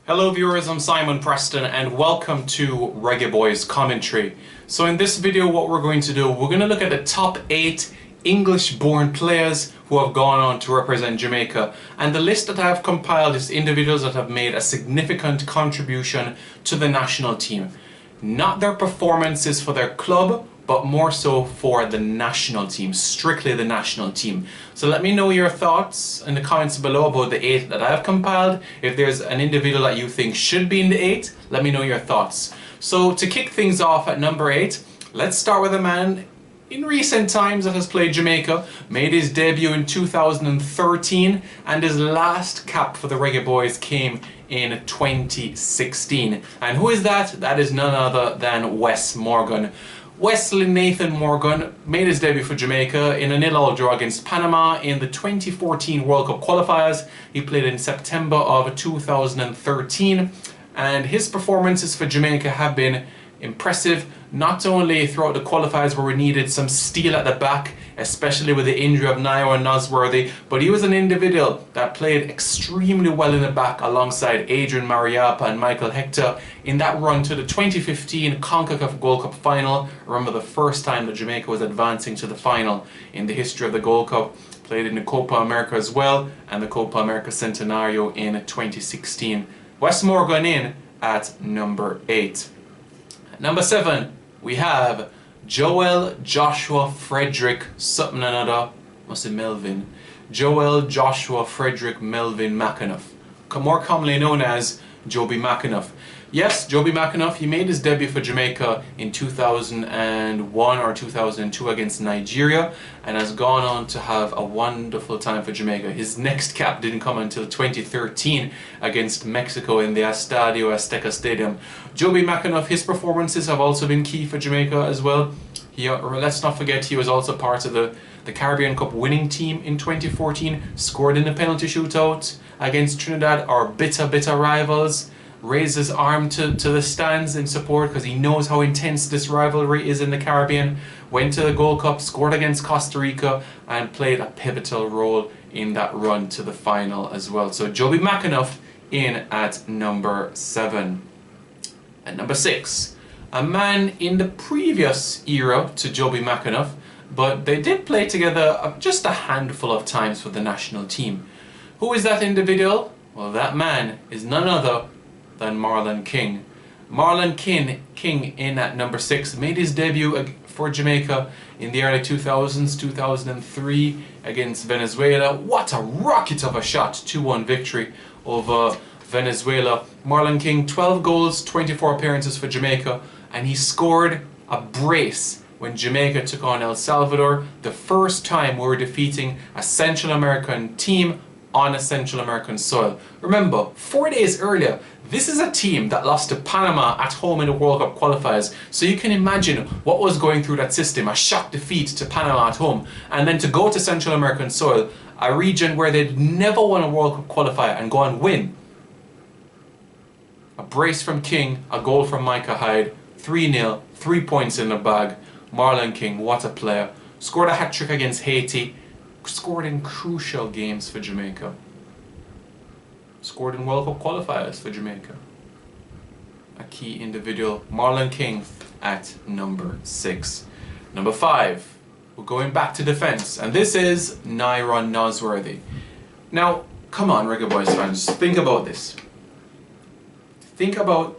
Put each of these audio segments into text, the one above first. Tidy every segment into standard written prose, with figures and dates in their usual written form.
Hello viewers, I'm Simon Preston and welcome to Reggae Boys Commentary. So in this video what we're going to do, we're going to look at the top 8 English-born players who have gone on to represent Jamaica. And the list that I have compiled is individuals that have made a significant contribution to the national team. Not their performances for their club, but more so for the national team, strictly the national team. So let me know your thoughts in the comments below about the 8 that I've compiled. If there's an individual that you think should be in the 8, let me know your thoughts. So to kick things off at number 8, let's start with a man in recent times that has played Jamaica, made his debut in 2013, and his last cap for the Reggae Boys came in 2016. And who is that? That is none other than Wes Morgan. Wesley Nathan Morgan made his debut for Jamaica in a 0-0 draw against Panama in the 2014 World Cup qualifiers. He played in September of 2013, and his performances for Jamaica have been impressive, not only throughout the qualifiers where we needed some steel at the back, especially with the injury of Nairo Nasworthy, but he was an individual that played extremely well in the back alongside Adrian MARIAPPA and Michael Hector in that run to the 2015 CONCACAF Gold Cup final. Remember, the first time that Jamaica was advancing to the final in the history of the Gold Cup. Played in the Copa America as well, and the Copa America Centenario in 2016. Wes Morgan in at number 8. At number 7, we have Joel Joshua Frederick something another, must be Melvin. Joel Joshua Frederick Melvin Makanov, more commonly known as JOBI Makanov. Yes, JOBI Makanov, he made his debut for Jamaica in 2001 or 2002 against Nigeria and has gone on to have a wonderful time for Jamaica. His next cap didn't come until 2013 against Mexico in the Estadio Azteca Stadium. JOBI Makanov, his performances have also been key for Jamaica as well. Let's not forget he was also part of the Caribbean Cup winning team in 2014, scored in the penalty shootout against Trinidad, our bitter rivals. Raised his arm to the stands in support because he knows how intense this rivalry is in the Caribbean. Went to the Gold Cup, scored against Costa Rica, and played a pivotal role in that run to the final as well. So JOBI Makanov in at number 7. At number 6, a man in the previous era to JOBI Makanov, but they did play together just a handful of times for the national team. Who is that individual? Well, that man is none other than Marlon King. Marlon King in at number 6 made his debut for Jamaica in the early 2000s, 2003 against Venezuela. What a rocket of a shot, 2-1 victory over Venezuela. Marlon King, 12 goals, 24 appearances for Jamaica, and he scored a brace when Jamaica took on El Salvador, the first time we were defeating a Central American team on a Central American soil. Remember, 4 days earlier, this is a team that lost to Panama at home in the World Cup qualifiers. So you can imagine what was going through that system, a shock defeat to Panama at home, and then to go to Central American soil, a region where they'd never won a World Cup qualifier, and go and win. A brace from King, a goal from Micah Hyde, 3-0, 3 points in the bag. Marlon King, what a player. Scored a hat-trick against Haiti, scored in crucial games for Jamaica. Scored in World Cup qualifiers for Jamaica. A key individual. Marlon King at number 6. Number 5, we're going back to defence, and this is Nairo Nasworthy. Now, come on Reggae Boys fans, think about this. Think about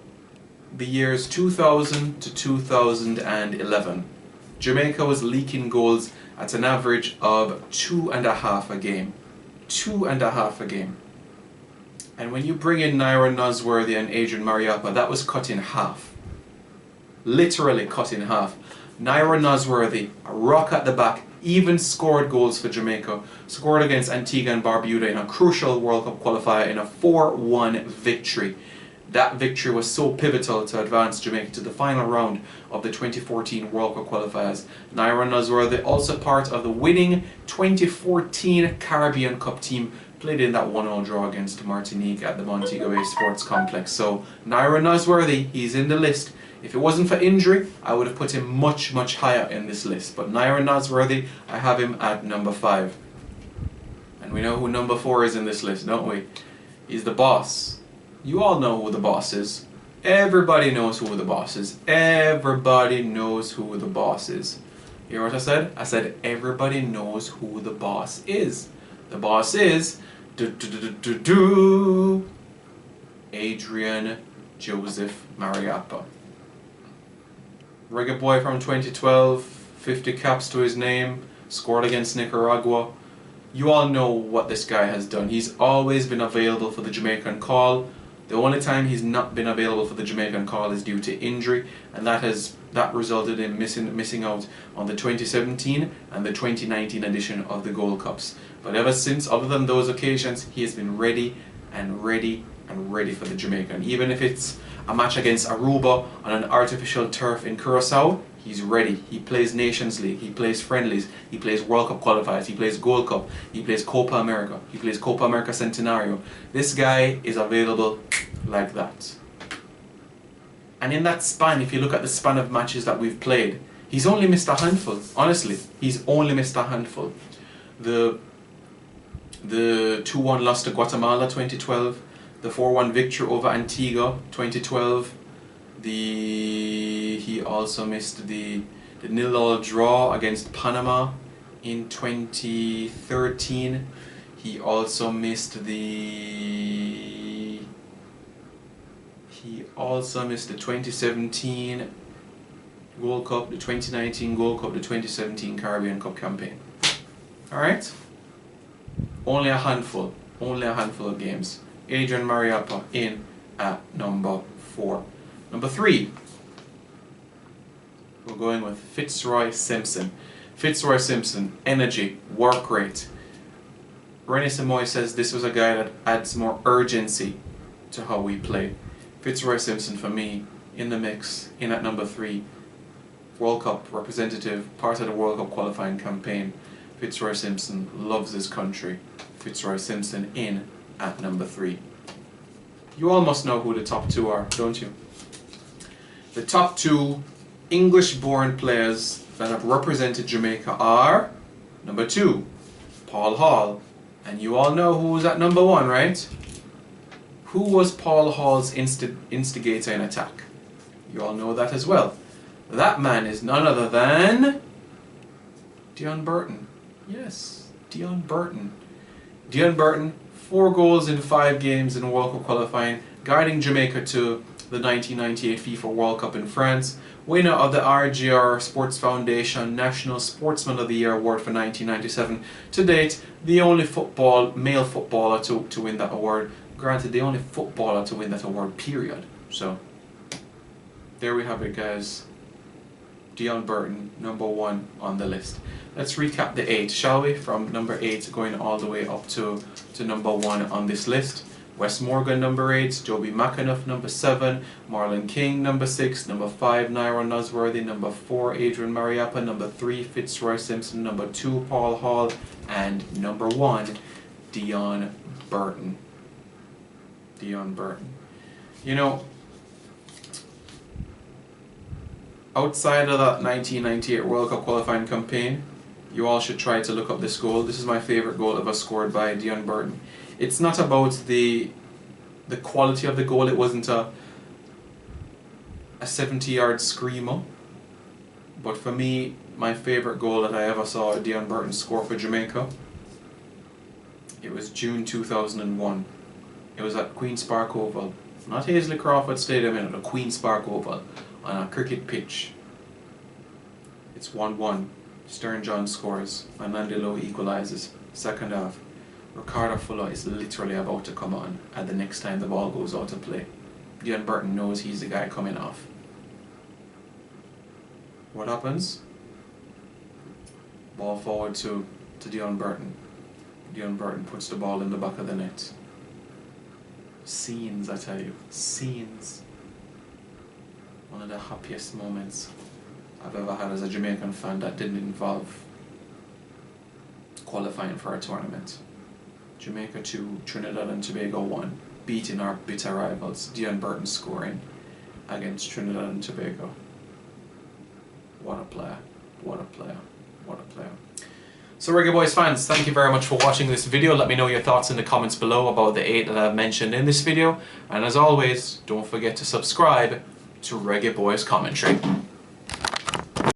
the years 2000 to 2011. Jamaica was leaking goals at an average of 2.5 a game. 2.5 a game. And when you bring in Nairo Nasworthy and Adrian MARIAPPA, that was cut in half. Literally cut in half. Nairo Nasworthy, a rock at the back, even scored goals for Jamaica. Scored against Antigua and Barbuda in a crucial World Cup qualifier in a 4-1 victory. That victory was so pivotal to advance Jamaica to the final round of the 2014 World Cup qualifiers. Nairo Nasworthy, also part of the winning 2014 Caribbean Cup team, played in that 1-0 draw against Martinique at the Montego Bay Sports Complex. So Nairo Nasworthy, he's in the list. If it wasn't for injury, I would have put him much higher in this list. But Nairo Nasworthy, I have him at number 5. And we know who number 4 is in this list, don't we? He's the boss. You all know who the boss is. Everybody knows who the boss is. Everybody knows who the boss is. You hear what I said? I said everybody knows who the boss is. The boss is Adrian Joseph MARIAPPA. Reggae boy from 2012, 50 caps to his name, scored against Nicaragua. You all know what this guy has done. He's always been available for the Jamaican call. The only time he's not been available for the Jamaican call is due to injury, and that resulted in missing out on the 2017 and the 2019 edition of the Gold Cups. But ever since, other than those occasions, he has been ready and ready and ready for the Jamaican. Even if it's a match against Aruba on an artificial turf in Curacao, he's ready. He plays Nations League, he plays friendlies, he plays World Cup qualifiers, he plays Gold Cup, he plays Copa America, he plays Copa America Centenario. This guy is available like that. And in that span, if you look at the span of matches that we've played, he's only missed a handful. Honestly, he's only missed a handful. The 2-1 loss to Guatemala 2012, the 4-1 victory over Antigua 2012, he also missed the 0-0 draw against Panama in 2013. He also missed the 2017 Gold Cup, the 2019 Gold Cup, the 2017 Caribbean Cup campaign. Alright? Only a handful of games. Adrian MARIAPPA in at number 4. Number 3, we're going with FITZROY Simpson. FITZROY Simpson, energy, work rate. Rennie Samoy says this was a guy that adds more urgency to how we play. FITZROY Simpson for me, in the mix, in at number 3. World Cup representative, part of the World Cup qualifying campaign. FITZROY Simpson loves his country. FITZROY Simpson in at number 3. You all must know who the top 2 are, don't you? The top 2 English-born players that have represented Jamaica are number 2, Paul Hall. And you all know who was at number 1, right? Who was Paul Hall's instigator in attack? You all know that as well. That man is none other than Dion Burton. Yes, Dion Burton. Dion Burton, 4 goals in 5 games in World Cup qualifying, guiding Jamaica to the 1998 FIFA World Cup in France, winner of the RGR Sports Foundation National Sportsman of the Year Award for 1997. To date, the only male footballer to win that award. Granted, the only footballer to win that award, period. So, there we have it, guys. Dion Burton, number 1 on the list. Let's recap the 8, shall we? From number 8 going all the way up to number 1 on this list. Wes Morgan, number 8. JOBI Makanov, number 7. Marlon King, number 6. Number 5, Nairo Nasworthy. Number 4, Adrian MARIAPPA. Number 3, FITZROY Simpson. Number 2, Paul Hall. And number 1, Dion Burton. Dion Burton. You know, outside of that 1998 World Cup qualifying campaign, you all should try to look up this goal. This is my favorite goal ever scored by Dion Burton. It's not about the quality of the goal. It wasn't a 70-yard screamer. But for me, my favorite goal that I ever saw Dion Burton score for Jamaica, it was June 2001. It was at Queen's Park Oval. Not Hazley Crawford Stadium, but Queen's Park Oval on a cricket pitch. It's 1-1. Stern John scores and Andy Lowe equalizes. Second half. Ricardo Fuller is literally about to come on at the next time the ball goes out to play. Dion Burton knows he's the guy coming off. What happens? Ball forward to Dion Burton. Dion Burton puts the ball in the back of the net. Scenes, I tell you. Scenes. One of the happiest moments I've ever had as a Jamaican fan that didn't involve qualifying for a tournament. Jamaica 2, Trinidad and Tobago 1, beating our bitter rivals. Dion Burton scoring against Trinidad and Tobago. What a player, what a player, what a player. So Reggae Boys fans, thank you very much for watching this video. Let me know your thoughts in the comments below about the 8 that I've mentioned in this video. And as always, don't forget to subscribe to Reggae Boys Commentary.